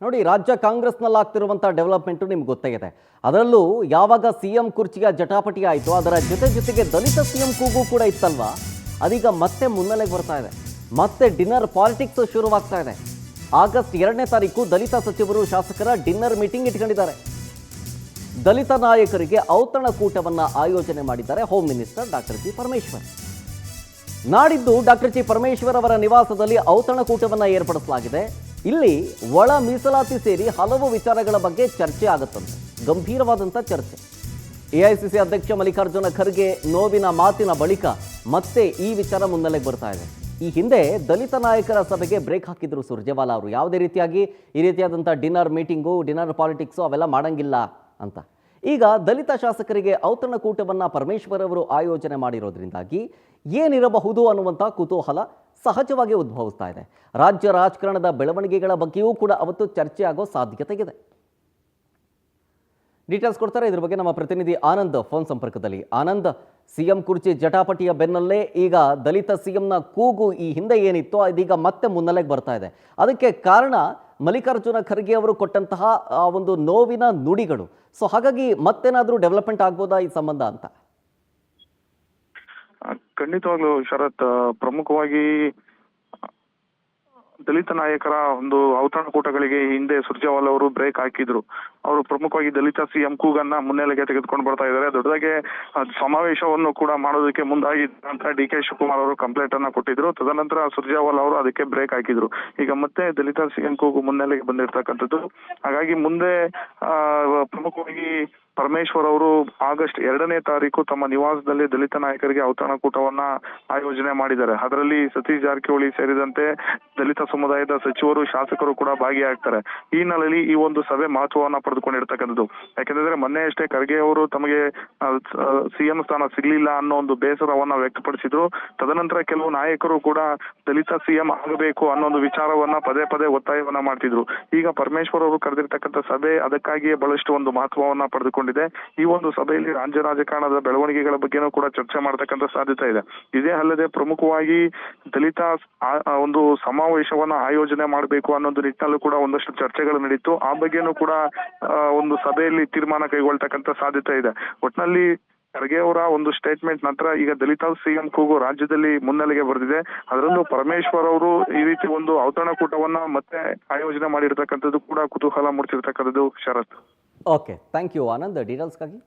ನೋಡಿ, ರಾಜ್ಯ ಕಾಂಗ್ರೆಸ್ನಲ್ಲಿ ಆಗ್ತಿರುವಂಥ ಡೆವಲಪ್ಮೆಂಟು ನಿಮ್ಗೆ ಗೊತ್ತಾಗಿದೆ. ಅದರಲ್ಲೂ ಯಾವಾಗ ಸಿಎಂ ಕುರ್ಚಿಯ ಜಟಾಪಟಿ ಆಯಿತು, ಅದರ ಜೊತೆಗೆ ದಲಿತ ಸಿಎಂ ಕೂಗು ಕೂಡ ಇತ್ತಲ್ವಾ, ಅದೀಗ ಮತ್ತೆ ಮುನ್ನೆಲೆಗೆ ಬರ್ತಾ ಇದೆ. ಮತ್ತೆ ಡಿನ್ನರ್ ಪಾಲಿಟಿಕ್ಸ್ ಶುರುವಾಗ್ತಾ ಇದೆ. ಆಗಸ್ಟ್ 2ನೇ ತಾರೀಕು ದಲಿತ ಸಚಿವರು ಶಾಸಕರ ಡಿನ್ನರ್ ಮೀಟಿಂಗ್ ಇಟ್ಕೊಂಡಿದ್ದಾರೆ. ದಲಿತ ನಾಯಕರಿಗೆ ಔತಣಕೂಟವನ್ನು ಆಯೋಜನೆ ಮಾಡಿದ್ದಾರೆ home minister doctor G Parameshwar. ನಾಡಿದ್ದು ಡಾಕ್ಟರ್ ಜಿ ಪರಮೇಶ್ವರ್ ಅವರ ನಿವಾಸದಲ್ಲಿ ಔತಣಕೂಟವನ್ನು ಏರ್ಪಡಿಸಲಾಗಿದೆ. ಇಲ್ಲಿ ಒಳ ಮೀಸಲಾತಿ ಸೇರಿ ಹಲವು ವಿಚಾರಗಳ ಬಗ್ಗೆ ಚರ್ಚೆ ಆಗುತ್ತಂತೆ, ಗಂಭೀರವಾದಂಥ ಚರ್ಚೆ. ಎಐಸಿಸಿ ಅಧ್ಯಕ್ಷ ಮಲ್ಲಿಕಾರ್ಜುನ ಖರ್ಗೆ ನೋವಿನ ಮಾತಿನ ಬಳಿಕ ಮತ್ತೆ ಈ ವಿಚಾರ ಮುನ್ನೆಲೆಗೆ ಬರ್ತಾ ಇದೆ. ಈ ಹಿಂದೆ ದಲಿತ ನಾಯಕರ ಸಭೆಗೆ ಬ್ರೇಕ್ ಹಾಕಿದ್ರು ಸುರ್ಜೇವಾಲಾ ಅವರು. ಯಾವುದೇ ರೀತಿಯಾಗಿ ಈ ರೀತಿಯಾದಂಥ ಡಿನ್ನರ್ ಮೀಟಿಂಗು, ಡಿನ್ನರ್ ಪಾಲಿಟಿಕ್ಸು ಅವೆಲ್ಲ ಮಾಡಂಗಿಲ್ಲ ಅಂತ. ಈಗ ದಲಿತ ಶಾಸಕರಿಗೆ ಔತಣಕೂಟವನ್ನು ಪರಮೇಶ್ವರ್ ಅವರು ಆಯೋಜನೆ ಮಾಡಿರೋದ್ರಿಂದಾಗಿ ಏನಿರಬಹುದು ಅನ್ನುವಂಥ ಕುತೂಹಲ ಸಹಜವಾಗಿ ಉದ್ಭವಿಸ್ತಾ ಇದೆ. ರಾಜ್ಯ ರಾಜಕಾರಣದ ಬೆಳವಣಿಗೆಗಳ ಬಗ್ಗೆಯೂ ಕೂಡ ಅವತ್ತು ಚರ್ಚೆ ಆಗೋ ಸಾಧ್ಯತೆ ಇದೆ. ಡೀಟೇಲ್ಸ್ ಕೊಡ್ತಾರೆ ಇದ್ರ ಬಗ್ಗೆ ನಮ್ಮ ಪ್ರತಿನಿಧಿ ಆನಂದ್ ಫೋನ್ ಸಂಪರ್ಕದಲ್ಲಿ. ಆನಂದ್, ಸಿಎಂ ಕುರ್ಚಿ ಜಟಾಪಟಿಯ ಬೆನ್ನಲ್ಲೇ ಈಗ ದಲಿತ ಸಿಎಂನ ಕೂಗು ಈ ಹಿಂದೆ ಏನಿತ್ತು ಅದೀಗ ಮತ್ತೆ ಮುನ್ನೆಲೆಗೆ ಬರ್ತಾ ಇದೆ. ಅದಕ್ಕೆ ಕಾರಣ ಮಲ್ಲಿಕಾರ್ಜುನ ಖರ್ಗೆ ಅವರು ಕೊಟ್ಟಂತಹ ಒಂದು ನೋವಿನ ನುಡಿಗಳು. ಸೊ ಹಾಗಾಗಿ ಮತ್ತೇನಾದರೂ ಡೆವಲಪ್ಮೆಂಟ್ ಆಗ್ಬೋದಾ ಈ ಸಂಬಂಧ ಅಂತ? ಖಂಡಿತವಾಗ್ಲೂ ಶರತ್, ಪ್ರಮುಖವಾಗಿ ದಲಿತ ನಾಯಕರ ಒಂದು ಔತಣಕೂಟಗಳಿಗೆ ಹಿಂದೆ ಸುರ್ಜೇವಾಲಾ ಅವರು ಬ್ರೇಕ್ ಹಾಕಿದ್ರು. ಅವರು ಪ್ರಮುಖವಾಗಿ ದಲಿತ ಸಿಎಂ ಕೂಗನ್ನ ಮುನ್ನೆಲೆಗೆ ತೆಗೆದುಕೊಂಡು ಬರ್ತಾ ಇದ್ದಾರೆ. ದೊಡ್ಡದಾಗಿ ಸಮಾವೇಶವನ್ನು ಕೂಡ ಮಾಡೋದಕ್ಕೆ ಮುಂದಾಗಿದ್ದಂತ ಡಿ.ಕೆ. ಶಿವಕುಮಾರ್ ಅವರು ಕಂಪ್ಲೇಂಟ್ ಅನ್ನ ಕೊಟ್ಟಿದ್ರು. ತದನಂತರ ಸುರ್ಜೇವಾಲಾ ಅವರು ಅದಕ್ಕೆ ಬ್ರೇಕ್ ಹಾಕಿದ್ರು. ಈಗ ಮತ್ತೆ ದಲಿತ ಸಿಎಂ ಕೂಗು ಮುನ್ನೆಲೆಗೆ ಬಂದಿರ್ತಕ್ಕಂಥದ್ದು. ಹಾಗಾಗಿ ಮುಂದೆ ಪ್ರಮುಖವಾಗಿ ಪರಮೇಶ್ವರ್ ಅವರು ಆಗಸ್ಟ್ 2ನೇ ತಾರೀಕು ತಮ್ಮ ನಿವಾಸದಲ್ಲಿ ದಲಿತ ನಾಯಕರಿಗೆ ಔತಣಕೂಟವನ್ನ ಆಯೋಜನೆ ಮಾಡಿದ್ದಾರೆ. ಅದರಲ್ಲಿ ಸತೀಶ್ ಜಾರಕಿಹೊಳಿ ಸೇರಿದಂತೆ ದಲಿತ ಸಮುದಾಯದ ಸಚಿವರು, ಶಾಸಕರು ಕೂಡ ಭಾಗಿಯಾಗ್ತಾರೆ. ಈ ಹಿನ್ನೆಲೆಯಲ್ಲಿ ಈ ಒಂದು ಸಭೆ ಮಹತ್ವವನ್ನ ಪಡೆದುಕೊಂಡಿರ್ತಕ್ಕಂಥದ್ದು. ಯಾಕೆಂದ್ರೆ ಮೊನ್ನೆ ಅಷ್ಟೇ ಖರ್ಗೆ ಅವರು ತಮಗೆ ಸಿಎಂ ಸ್ಥಾನ ಸಿಗ್ಲಿಲ್ಲ ಅನ್ನೋ ಒಂದು ಬೇಸರವನ್ನ ವ್ಯಕ್ತಪಡಿಸಿದ್ರು. ತದನಂತರ ಕೆಲವು ನಾಯಕರು ಕೂಡ ದಲಿತ ಸಿಎಂ ಆಗಬೇಕು ಅನ್ನೋ ಒಂದು ವಿಚಾರವನ್ನ ಪದೇ ಪದೇ ಒತ್ತಾಯವನ್ನ ಮಾಡ್ತಿದ್ರು. ಈಗ ಪರಮೇಶ್ವರ್ ಅವರು ಕರೆದಿರ್ತಕ್ಕಂಥ ಸಭೆ ಅದಕ್ಕಾಗಿಯೇ ಬಹಳಷ್ಟು ಒಂದು ಮಹತ್ವವನ್ನ ಪಡೆದುಕೊಂಡು ಈ ಒಂದು ಸಭೆಯಲ್ಲಿ ರಾಜ್ಯ ರಾಜಕಾರಣದ ಬೆಳವಣಿಗೆಗಳ ಬಗ್ಗೆನೂ ಕೂಡ ಚರ್ಚೆ ಮಾಡತಕ್ಕಂಥ ಸಾಧ್ಯತೆ ಇದೆ. ಇದೇ ಅಲ್ಲದೆ ಪ್ರಮುಖವಾಗಿ ದಲಿತ ಒಂದು ಸಮಾವೇಶವನ್ನ ಆಯೋಜನೆ ಮಾಡಬೇಕು ಅನ್ನೋದು ನಿಟ್ಟಿನಲ್ಲೂ ಕೂಡ ಒಂದಷ್ಟು ಚರ್ಚೆಗಳು ನಡೀತು. ಆ ಬಗ್ಗೆನೂ ಕೂಡ ಒಂದು ಸಭೆಯಲ್ಲಿ ತೀರ್ಮಾನ ಕೈಗೊಳ್ತಕ್ಕಂಥ ಸಾಧ್ಯತೆ ಇದೆ. ಒಟ್ನಲ್ಲಿ ಖರ್ಗೆ ಅವರ ಒಂದು ಸ್ಟೇಟ್ಮೆಂಟ್ ನಂತರ ಈಗ ದಲಿತ ಸಿಎಂ ಕೂಗು ರಾಜ್ಯದಲ್ಲಿ ಮುನ್ನೆಲೆಗೆ ಬರೆದಿದೆ. ಅದರಲ್ಲೂ ಪರಮೇಶ್ವರ್ ಅವರು ಈ ರೀತಿ ಒಂದು ಔತಣಕೂಟವನ್ನ ಮತ್ತೆ ಆಯೋಜನೆ ಮಾಡಿರ್ತಕ್ಕಂಥದ್ದು ಕೂಡ ಕುತೂಹಲ ಮೂಡಿಸಿರ್ತಕ್ಕಂಥದ್ದು Sharath. Okay, thank you Anand ಡೀಟೇಲ್ಸ್ಗಾಗಿ.